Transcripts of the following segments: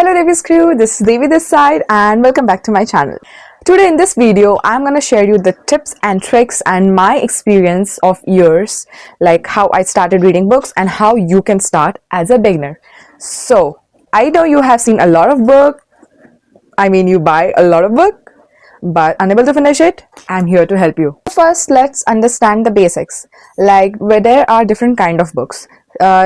Hello Devi's crew, this is Devi this side and welcome back to my channel. Today in this video, I'm going to share you the tips and tricks and my experience of years, like how I started reading books and how you can start as a beginner. So, I know you have seen a lot of book, you buy a lot of book, but unable to finish it. I'm here to help you. First, let's understand the basics, like where there are different kind of books.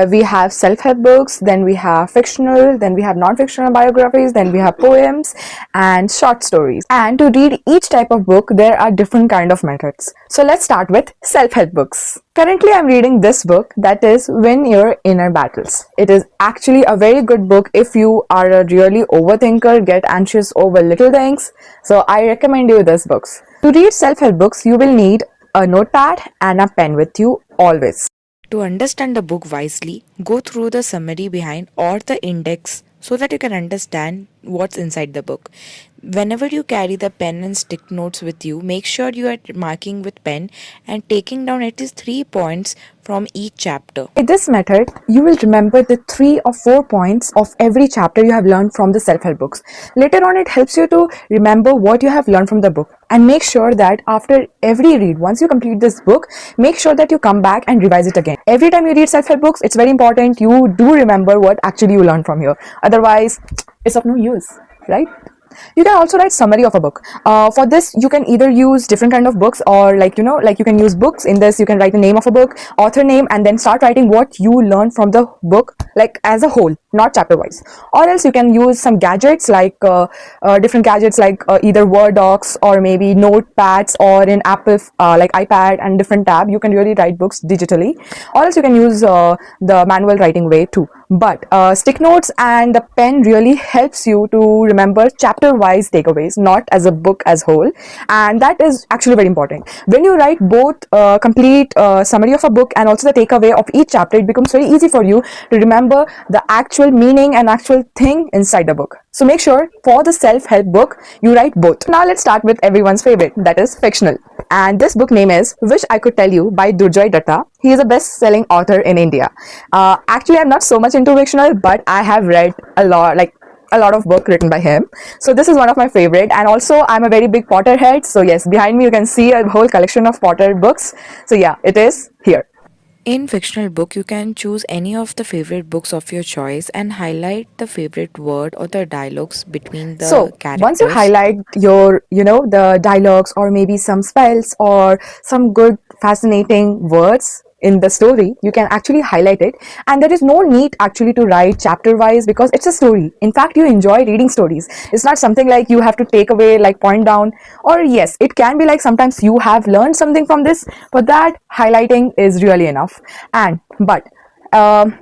We have self-help books, then we have fictional, then we have non-fictional biographies, then we have poems and short stories. And to read each type of book, there are different kind of methods. So let's start with self-help books. Currently, I'm reading this book, that is Win Your Inner Battles. It is actually a very good book if you are a really overthinker, get anxious over little things. So I recommend you this books. To read self-help books, you will need a notepad and a pen with you always. To understand the book wisely, go through the summary behind or the index so that you can understand what's inside the book. Whenever you carry the pen and stick notes with you, make sure you are marking with pen and taking down at least 3 points from each chapter. In this method, you will remember the 3 or 4 points of every chapter you have learned from the self-help books. Later on, it helps you to remember what you have learned from the book. And make sure that after every read, once you complete this book, make sure that you come back and revise it again. Every time you read self-help books, it's very important you do remember what actually you learned from here. Otherwise, it's of no use, right? You can also write summary of a book. For this, you can either use different kind of books or like you can use books. In this, you can write the name of a book, author name, and then start writing what you learned from the book, like as a whole, not chapter wise. Or else you can use some gadgets like different gadgets like either Word docs or maybe notepads, or in Apple like iPad and different tab. You can really write books digitally. Or else you can use the manual writing way too. But stick notes and the pen really helps you to remember chapter wise takeaways, not as a book as whole, and that is actually very important. When you write both complete summary of a book and also the takeaway of each chapter, it becomes very easy for you to remember the actual meaning and actual thing inside the book. So make sure for the self-help book you write both. Now let's start with everyone's favorite, that is fictional. And this book name is Wish I Could Tell You by Durjoy Datta. He is a best-selling author in India. Actually, I'm not so much into fictional, but I have read a lot of book written by him. So this is one of my favorite, and also I'm a very big Potterhead. So yes, behind me you can see a whole collection of Potter books. So yeah, it is here. In fictional book, you can choose any of the favorite books of your choice and highlight the favorite word or the dialogues between the characters. Once you highlight your, the dialogues or maybe some spells or some good fascinating words in the story, you can actually highlight it, and there is no need actually to write chapter wise because it's a story. In fact, you enjoy reading stories. It's not something like you have to take away, like point down, or yes, it can be like sometimes you have learned something from this, but that highlighting is really enough. But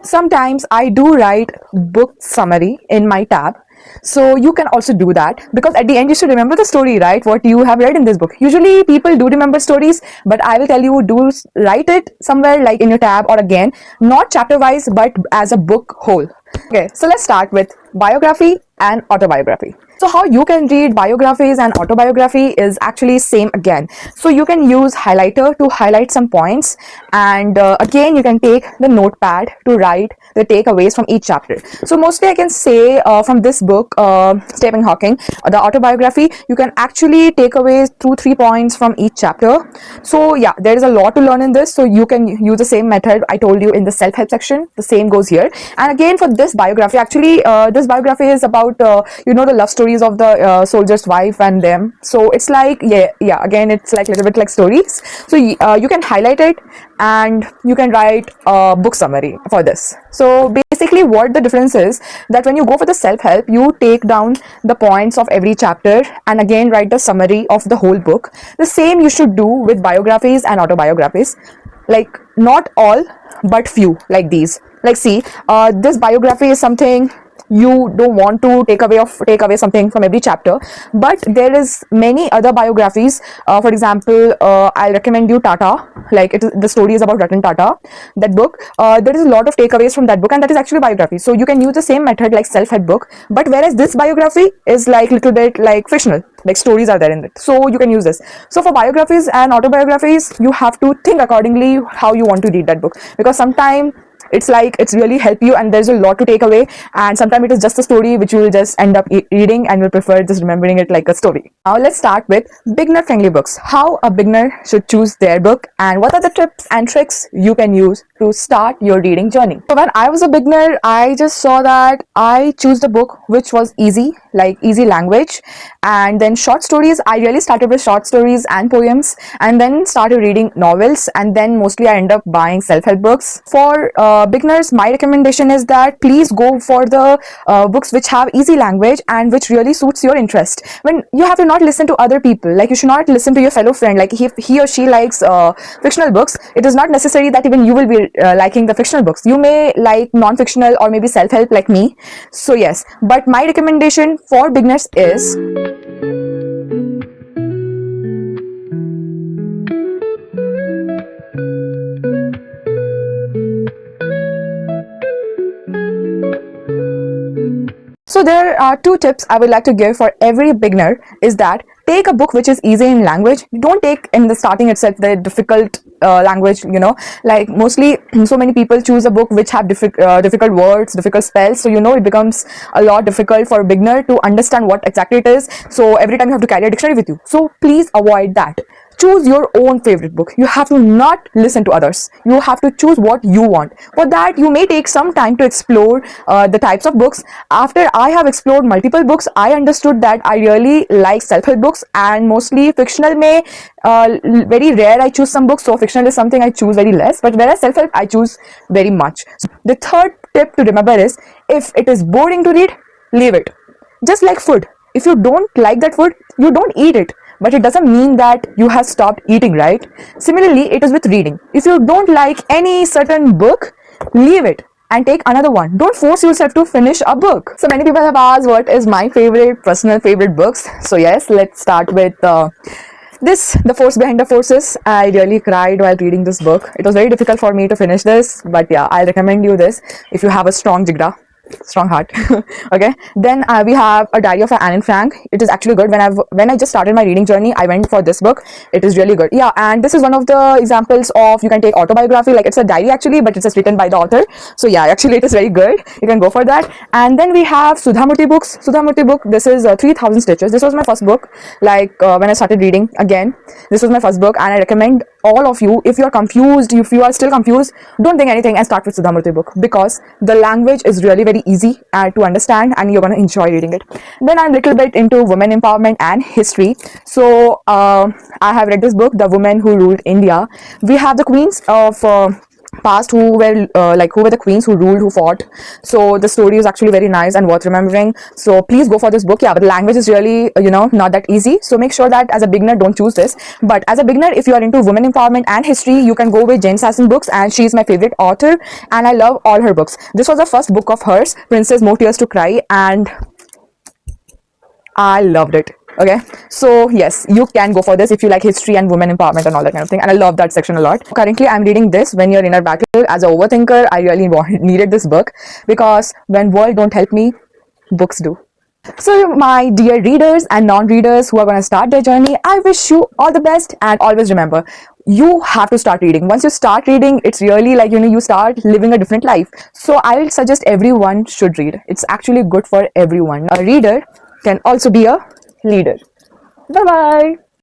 sometimes I do write book summary in my tab. So you can also do that, because at the end you should remember the story, right? What you have read in this book. Usually people do remember stories, but I will tell you, do write it somewhere like in your tab, or again, not chapter wise, but as a book whole. Okay, so let's start with biography and autobiography. So how you can read biographies and autobiography is actually same again. So you can use highlighter to highlight some points, and again you can take the notepad to write the takeaways from each chapter. So mostly I can say from this book, Stephen Hawking, the autobiography, you can actually take away 2-3 points from each chapter. So yeah, there is a lot to learn in this. So you can use the same method I told you in the self-help section. The same goes here. And again for this biography, actually this biography is about the love stories of the soldier's wife and them. So it's like yeah, again it's like a little bit like stories. So you can highlight it and you can write a book summary for this. So basically what the difference is that when you go for the self-help, you take down the points of every chapter and again write the summary of the whole book. The same you should do with biographies and autobiographies, like not all but few, like these. Like see, this biography is something you don't want to take away something from every chapter, but there is many other biographies. For example, I'll recommend you Tata, like the story is about Ratan Tata, that book. There is a lot of takeaways from that book, and that is actually biography. So you can use the same method like self-help book, but whereas this biography is like little bit like fictional, like stories are there in it, so you can use this. So for biographies and autobiographies, you have to think accordingly how you want to read that book, because sometimes it's like it's really help you, and there's a lot to take away. And sometimes it is just a story which you will just end up reading, and you'll prefer just remembering it like a story. Now let's start with beginner friendly books. How a beginner should choose their book, and what are the tips and tricks you can use to start your reading journey. So when I was a beginner, I just saw that I choose the book which was easy, like easy language, and then short stories. I really started with short stories and poems, and then started reading novels, and then mostly I end up buying self-help books. For beginners, my recommendation is that please go for the books which have easy language and which really suits your interest. When you have to not listen to other people, like you should not listen to your fellow friend, like if he or she likes fictional books, it is not necessary that even you will be liking the fictional books. You may like non-fictional or maybe self-help like me. So yes, but my recommendation for beginners is so there are two tips I would like to give for every beginner, is that take a book which is easy in language. Don't take in the starting itself the difficult language, like mostly so many people choose a book which have difficult words, difficult spells, so it becomes a lot difficult for a beginner to understand what exactly it is. So every time you have to carry a dictionary with you, so please avoid that. Choose your own favorite book. You have to not listen to others. You have to choose what you want. For that, you may take some time to explore the types of books. After I have explored multiple books, I understood that I really like self-help books, and mostly fictional may very rare I choose some books. So fictional is something I choose very less, but whereas self-help I choose very much. So the third tip to remember is, if it is boring to read, leave it. Just like food. If you don't like that food, you don't eat it. But it doesn't mean that you have stopped eating, right? Similarly, it is with reading. If you don't like any certain book, leave it and take another one. Don't force yourself to finish a book. So many people have asked what is my personal favorite books. So yes, let's start with The Force Behind the Forces. I really cried while reading this book. It was very difficult for me to finish this, but yeah, I recommend you this if you have a strong heart. Okay, then we have A Diary of Anne Frank. It is actually good. When I just started my reading journey, I went for this book. It is really good. Yeah, and this is one of the examples of, you can take autobiography, like it's a diary actually, but it's just written by the author. So yeah, actually it is very good. You can go for that. And then we have Sudhamurthy books. Sudhamurthy book, this is 3000 Stitches. This was my first book, like when I started reading again. This was my first book, and I recommend all of you, if you are confused, if you are still confused, don't think anything and start with Sudhamurthy book, because the language is really very easy to understand, and you're going to enjoy reading it. Then I'm a little bit into women empowerment and history. So I have read this book, The Women Who Ruled India. We have the queens of past who were the queens who ruled, who fought. So the story is actually very nice and worth remembering. So please go for this book. Yeah, but the language is really not that easy, so make sure that as a beginner don't choose this. But as a beginner, if you are into women empowerment and history, you can go with Jane Sasson books, and she is my favorite author, and I love all her books. This was the first book of hers, Princess More Tears to Cry, and I loved it. Okay, so yes, you can go for this if you like history and women empowerment and all that kind of thing, and I love that section a lot. Currently I'm reading this, When Your Inner Battle. As an overthinker, I really needed this book, because when world don't help me, books do. So my dear readers and non-readers who are going to start their journey, I wish you all the best, and always remember, you have to start reading. Once you start reading, it's really like you start living a different life. So I'll suggest everyone should read. It's actually good for everyone. A reader can also be a leader. Bye bye.